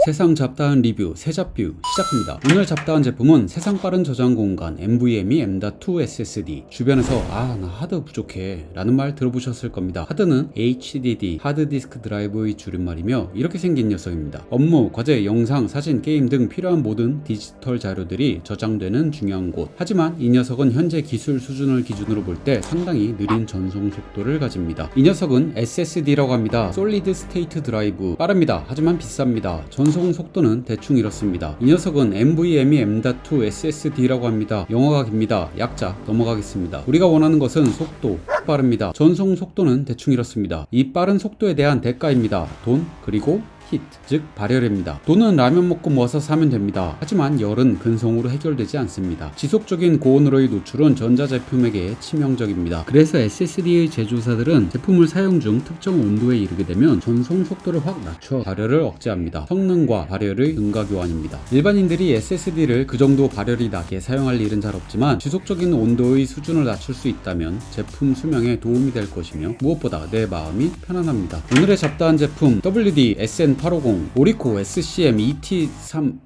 세상 잡다한 리뷰 새잡뷰 시작합니다. 오늘 잡다한 제품은 세상 빠른 저장 공간 NVMe M.2 SSD. 주변에서 나 하드 부족해 라는 말 들어보셨을 겁니다. 하드는 HDD 하드디스크 드라이브의 줄임말이며 이렇게 생긴 녀석입니다. 업무, 과제, 영상, 사진, 게임 등 필요한 모든 디지털 자료들이 저장되는 중요한 곳. 하지만 이 녀석은 현재 기술 수준을 기준으로 볼 때 상당히 느린 전송 속도를 가집니다. 이 녀석은 SSD라고 합니다. 솔리드 스테이트 드라이브. 빠릅니다. 하지만 비쌉니다. 전송 속도는 대충 이렇습니다. 이 녀석은 NVMe M.2 SSD라고 합니다. 영어가 깁니다. 약자 넘어가겠습니다. 우리가 원하는 것은 속도, 빠릅니다. 전송 속도는 대충 이렇습니다. 이 빠른 속도에 대한 대가입니다. 돈, 그리고 히트, 즉 발열입니다. 돈은 라면 먹고 모아서 사면 됩니다. 하지만 열은 근성으로 해결되지 않습니다. 지속적인 고온으로의 노출은 전자제품에게 치명적입니다. 그래서 SSD의 제조사들은 제품을 사용 중 특정 온도에 이르게 되면 전송 속도를 확 낮춰 발열을 억제합니다. 성능과 발열의 등가 교환입니다. 일반인들이 SSD를 그 정도 발열이 나게 사용할 일은 잘 없지만 지속적인 온도의 수준을 낮출 수 있다면 제품 수명에 도움이 될 것이며 무엇보다 내 마음이 편안합니다. 오늘의 잡다한 제품 WD-SN850, 오리코 SCM ET3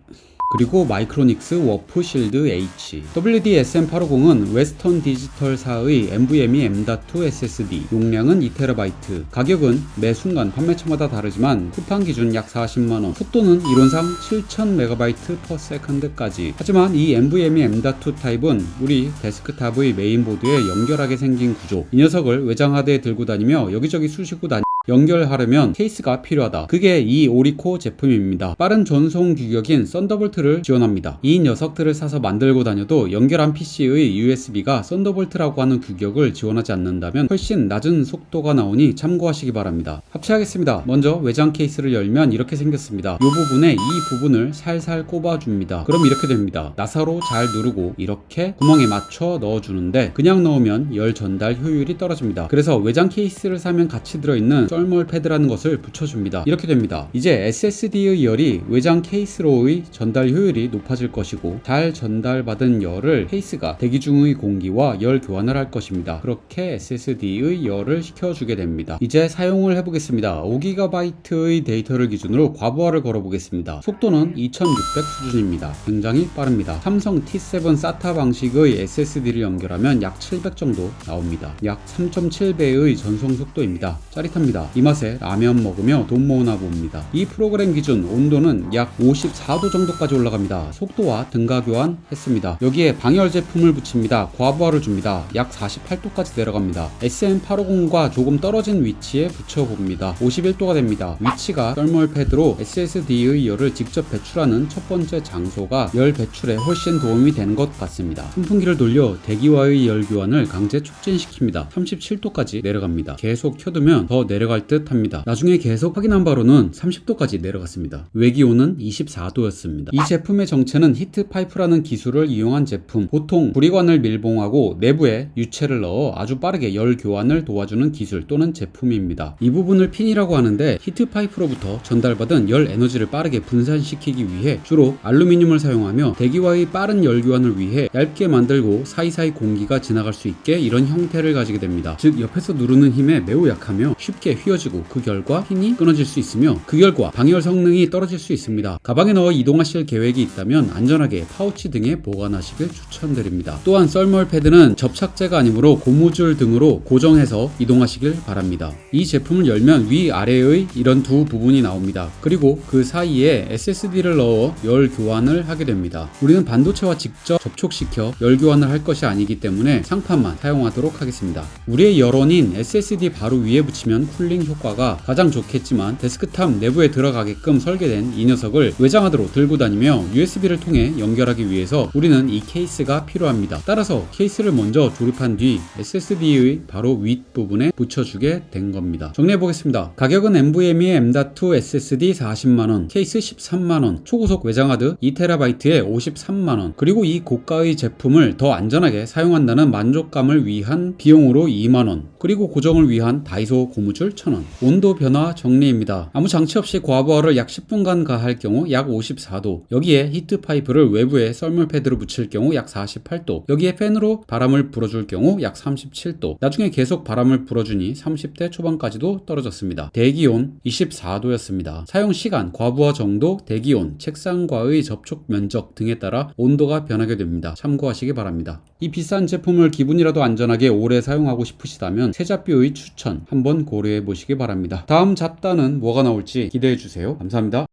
그리고 마이크로닉스 워프 실드 H. WD-SN850은 웨스턴 디지털사의 NVMe M.2 SSD, 용량은 2TB, 가격은 매 순간 판매처마다 다르지만 쿠팡 기준 약 40만원, 속도는 이론상 7000MB/s까지. 하지만 이 NVMe M.2 타입은 우리 데스크탑의 메인보드에 연결하게 생긴 구조. 이 녀석을 외장 하드에 들고 다니며 여기저기 쑤시고 연결하려면 케이스가 필요하다. 그게 이 오리코 제품입니다. 빠른 전송 규격인 썬더볼트를 지원합니다. 이 녀석들을 사서 만들고 다녀도 연결한 PC의 USB가 썬더볼트라고 하는 규격을 지원하지 않는다면 훨씬 낮은 속도가 나오니 참고하시기 바랍니다. 합체하겠습니다. 먼저 외장 케이스를 열면 이렇게 생겼습니다. 이 부분에 이 부분을 살살 꼽아줍니다. 그럼 이렇게 됩니다. 나사로 잘 누르고 이렇게 구멍에 맞춰 넣어주는데 그냥 넣으면 열 전달 효율이 떨어집니다. 그래서 외장 케이스를 사면 같이 들어있는 썰몰 패드라는 것을 붙여줍니다. 이렇게 됩니다. 이제 SSD의 열이 외장 케이스로의 전달 효율이 높아질 것이고 잘 전달받은 열을 케이스가 대기 중의 공기와 열 교환을 할 것입니다. 그렇게 SSD의 열을 식혀주게 됩니다. 이제 사용을 해보겠습니다. 5GB의 데이터를 기준으로 과부하를 걸어보겠습니다. 속도는 2600 수준입니다. 굉장히 빠릅니다. 삼성 T7 SATA 방식의 SSD를 연결하면 약 700 정도 나옵니다. 약 3.7배의 전송 속도입니다. 짜릿합니다. 이 맛에 라면 먹으며 돈 모으나 봅니다. 이 프로그램 기준 온도는 약 54도 정도까지 올라갑니다. 속도와 등가 교환 했습니다. 여기에 방열 제품을 붙입니다. 과부하를 줍니다. 약 48도까지 내려갑니다. SN850과 조금 떨어진 위치에 붙여봅니다. 51도가 됩니다. 위치가 썰몰 패드로 SSD의 열을 직접 배출하는 첫 번째 장소가 열 배출에 훨씬 도움이 되는 것 같습니다. 선풍기를 돌려 대기와의 열 교환을 강제 촉진시킵니다. 37도까지 내려갑니다. 계속 켜두면 더 내려갈 듯 합니다. 나중에 계속 확인한 바로는 30도까지 내려갔습니다. 외기온은 24도였습니다. 이 제품의 정체는 히트파이프라는 기술을 이용한 제품. 보통 구리관을 밀봉하고 내부에 유체를 넣어 아주 빠르게 열 교환을 도와주는 기술 또는 제품입니다. 이 부분을 핀이라고 하는데 히트파이프로부터 전달받은 열 에너지를 빠르게 분산시키기 위해 주로 알루미늄을 사용하며 대기와의 빠른 열 교환을 위해 얇게 만들고 사이사이 공기가 지나갈 수 있게 이런 형태를 가지게 됩니다. 즉 옆에서 누르는 힘에 매우 약하며 쉽게 휘어지고 그 결과 핀이 끊어질 수 있으며 그 결과 방열 성능이 떨어질 수 있습니다. 가방에 넣어 이동하실 계획이 있다면 안전하게 파우치 등에 보관하시길 추천드립니다. 또한 썰몰 패드는 접착제가 아니므로 고무줄 등으로 고정해서 이동하시길 바랍니다. 이 제품을 열면 위아래의 이런 두 부분이 나옵니다. 그리고 그 사이에 SSD를 넣어 열 교환을 하게 됩니다. 우리는 반도체와 직접 접촉시켜 열 교환을 할 것이 아니기 때문에 상판만 사용하도록 하겠습니다. 우리의 열원인 SSD 바로 위에 붙이면 쿨링 효과가 가장 좋겠지만 데스크탑 내부에 들어가게끔 설계된 이 녀석을 외장하드로 들고 다니며 USB를 통해 연결하기 위해서 우리는 이 케이스가 필요합니다. 따라서 케이스를 먼저 조립한 뒤 SSD의 바로 윗부분에 붙여주게 된 겁니다. 정리해보겠습니다. 가격은 NVMe M.2 SSD 40만원, 케이스 13만원, 초고속 외장하드 2TB에 53만원, 그리고 이 고가의 제품을 더 안전하게 사용한다는 만족감을 위한 비용으로 2만원, 그리고 고정을 위한 다이소 고무줄 8,000원. 온도 변화 정리입니다. 아무 장치 없이 과부하를 약 10분간 가할 경우 약 54도, 여기에 히트 파이프를 외부에 썰물 패드로 붙일 경우 약 48도, 여기에 팬으로 바람을 불어줄 경우 약 37도, 나중에 계속 바람을 불어주니 30대 초반까지도 떨어졌습니다. 대기온 24도였습니다. 사용 시간, 과부하 정도, 대기온, 책상과의 접촉 면적 등에 따라 온도가 변하게 됩니다. 참고하시기 바랍니다. 이 비싼 제품을 기분이라도 안전하게 오래 사용하고 싶으시다면 세자뷰의 추천 한번 고려해 보시기 바랍니다. 다음 잡단은 뭐가 나올지 기대해 주세요. 감사합니다.